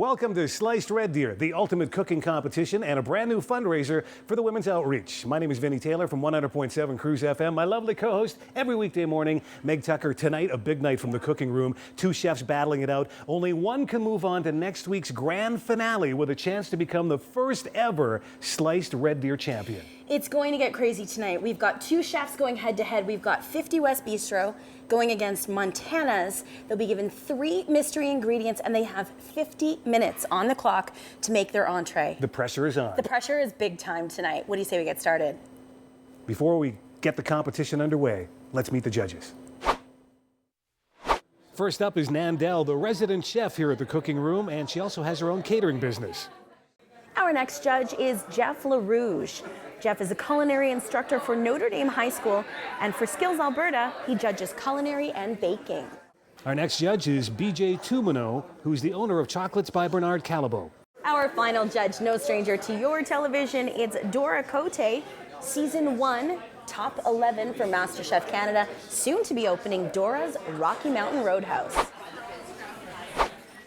Welcome to Sliced Red Deer, the ultimate cooking competition and a brand new fundraiser for the Women's Outreach. My name is Vinnie Taylor from 100.7 Cruz FM. My lovely co-host every weekday morning, Meg Tucker. Tonight, a big night from the cooking room. Two chefs battling it out. Only one can move on to next week's grand finale with a chance to become the first ever Sliced Red Deer champion. It's going to get crazy tonight. We've got two chefs going head to head. We've got 50 West Bistro going against Montana's. They'll be given 3 mystery ingredients and they have 50 minutes on the clock to make their entree. The pressure is on. The pressure is big time tonight. What do you say we get started? Before we get the competition underway, let's meet the judges. First up is Nandel, the resident chef here at the cooking room, and she also has her own catering business. Our next judge is Jeff LaRouge. Jeff is a culinary instructor for Notre Dame High School, and for Skills Alberta, he judges culinary and baking. Our next judge is BJ Tumino, who's the owner of Chocolates by Bernard Callebaut. Our final judge, no stranger to your television, it's Dora Cote, Season 1, Top 11 for MasterChef Canada, soon to be opening Dora's Rocky Mountain Roadhouse.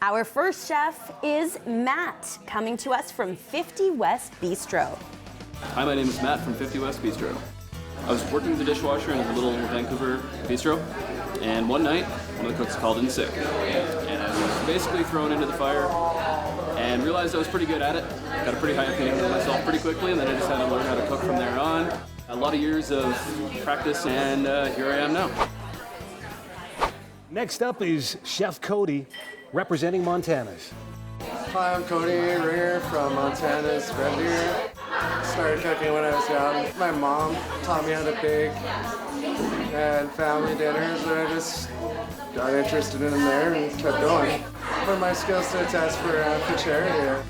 Our first chef is Matt, coming to us from 50 West Bistro. Hi, my name is Matt from 50 West Bistro. I was working as a dishwasher in a little Vancouver bistro, and one night, one of the cooks called in sick. And I was basically thrown into the fire and realized I was pretty good at it. Got a pretty high opinion of myself pretty quickly, and then I just had to learn how to cook from there on. A lot of years of practice, and here I am now. Next up is Chef Cody, representing Montana's. Hi, I'm Cody Ringer from Montana's Red Deer. Started cooking when I was young. My mom taught me how to bake and family dinners, and I just got interested in them there and kept going. Put my skills to the test for charity.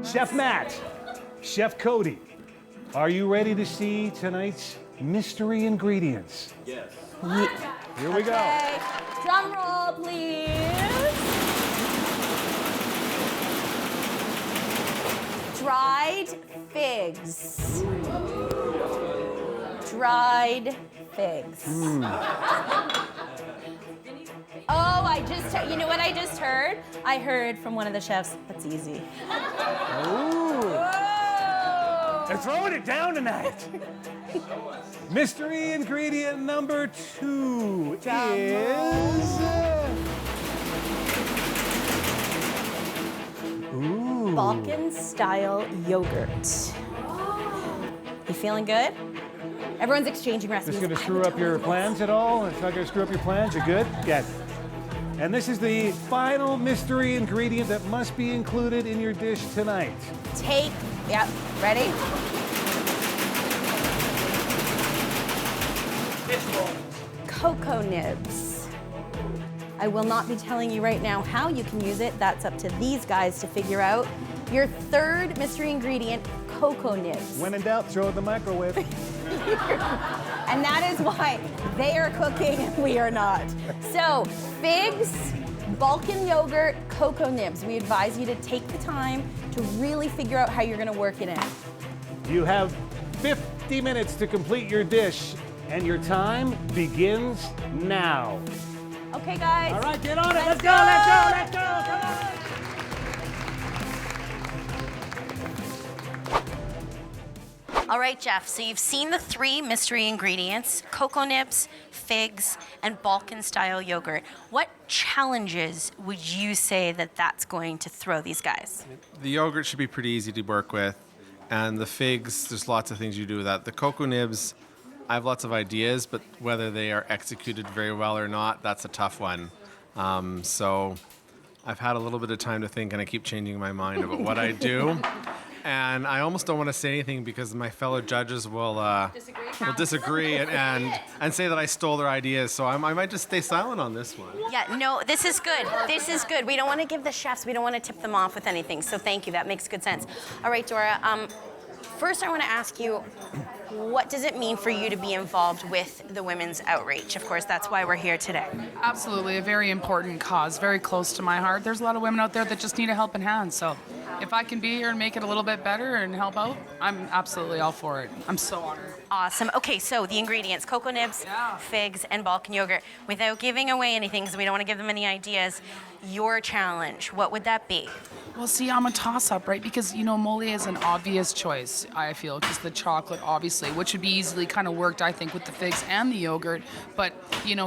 Chef Matt, Chef Cody, are you ready to see tonight's mystery ingredients? Yes. Here we go. Drum roll, please. Dried figs. Dried figs. Oh, you know what I just heard? I heard from one of the chefs, that's easy. Ooh. They're throwing it down tonight. Mystery ingredient number 2 is... Ooh. Balkan-style yogurt. You feeling good? Everyone's exchanging recipes. Is this going to screw up your plans at all? It's not going to screw up your plans? You're good? Good. And this is the final mystery ingredient that must be included in your dish tonight. Yep, ready? Cocoa nibs. I will not be telling you right now how you can use it. That's up to these guys to figure out. Your third mystery ingredient, cocoa nibs. When in doubt, throw it in the microwave. And that is why they are cooking and we are not. So, figs, Balkan yogurt, cocoa nibs. We advise you to take the time to really figure out how you're gonna work it in. You have 50 minutes to complete your dish, and your time begins now. Okay, guys. All right, get on it. Let's Let's go, go. let's go, let's go. Come on. All right, Jeff, so you've seen the 3 mystery ingredients, cocoa nibs, figs, and Balkan-style yogurt. What challenges would you say that that's going to throw these guys? The yogurt should be pretty easy to work with, and the figs, there's lots of things you do with that. The cocoa nibs, I have lots of ideas, but whether they are executed very well or not, that's a tough one. So I've had a little bit of time to think, and I keep changing my mind about what I do. And I almost don't want to say anything because my fellow judges will disagree and say that I stole their ideas. So I might just stay silent on this one. Yeah, no, this is good. This is good. We don't want to give the chefs, we don't want to tip them off with anything. So thank you. That makes good sense. All right, Dora. First, I want to ask you, what does it mean for you to be involved with the Women's Outreach? Of course, that's why we're here today. Absolutely, a very important cause, very close to my heart. There's a lot of women out there that just need a helping hand, so if I can be here and make it a little bit better and help out, I'm absolutely all for it. I'm so honored. Awesome. Okay, so the ingredients, cocoa nibs, figs, and Balkan yogurt. Without giving away anything, because we don't want to give them any ideas, your challenge, what would that be? Well, see, I'm a toss-up, right? Because, mole is an obvious choice, I feel, because the chocolate, obviously, which would be easily kind of worked, I think, with the figs and the yogurt. But,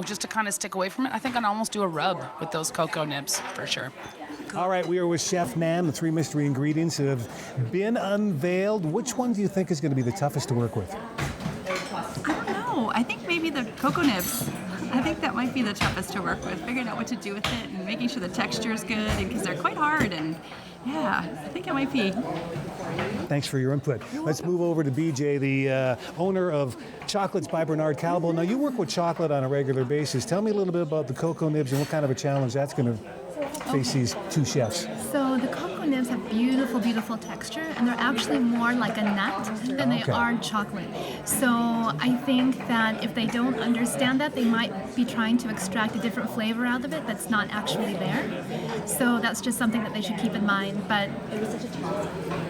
just to kind of stick away from it, I think I'd almost do a rub with those cocoa nibs, for sure. All right, we are with Chef Nan. The 3 mystery ingredients have been unveiled. Which one do you think is going to be the toughest to work with? I don't know. I think maybe the cocoa nibs. I think that might be the toughest to work with, figuring out what to do with it and making sure the texture is good, because they're quite hard, and yeah, I think it might be. Thanks for your input. Let's move over to BJ, the owner of Chocolates by Bernard Calbo. Now, you work with chocolate on a regular basis. Tell me a little bit about the cocoa nibs and what kind of a challenge that's going to face these 2 chefs. So the cocoa nibs have beautiful, beautiful texture, and they're actually more like a nut than they are chocolate. So I think that if they don't understand that, they might be trying to extract a different flavor out of it that's not actually there. So that's just something that they should keep in mind, but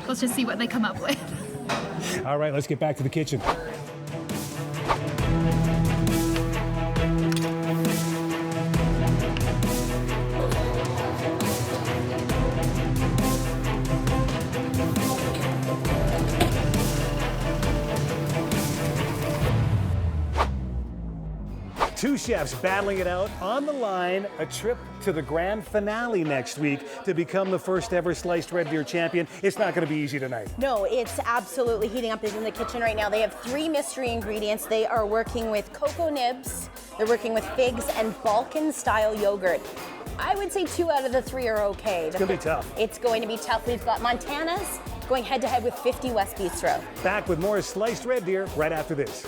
let's just see what they come up with. All right, let's get back to the kitchen. Two chefs battling it out on the line, a trip to the grand finale next week to become the first ever sliced red deer champion. It's not going to be easy tonight. No, it's absolutely heating up in the kitchen right now. They have 3 mystery ingredients. They are working with cocoa nibs, they're working with figs, and Balkan-style yogurt. I would say 2 out of the 3 are okay. It's going to be tough. It's going to be tough. We've got Montana's going head-to-head with 50 West Bistro. Back with more sliced red deer right after this.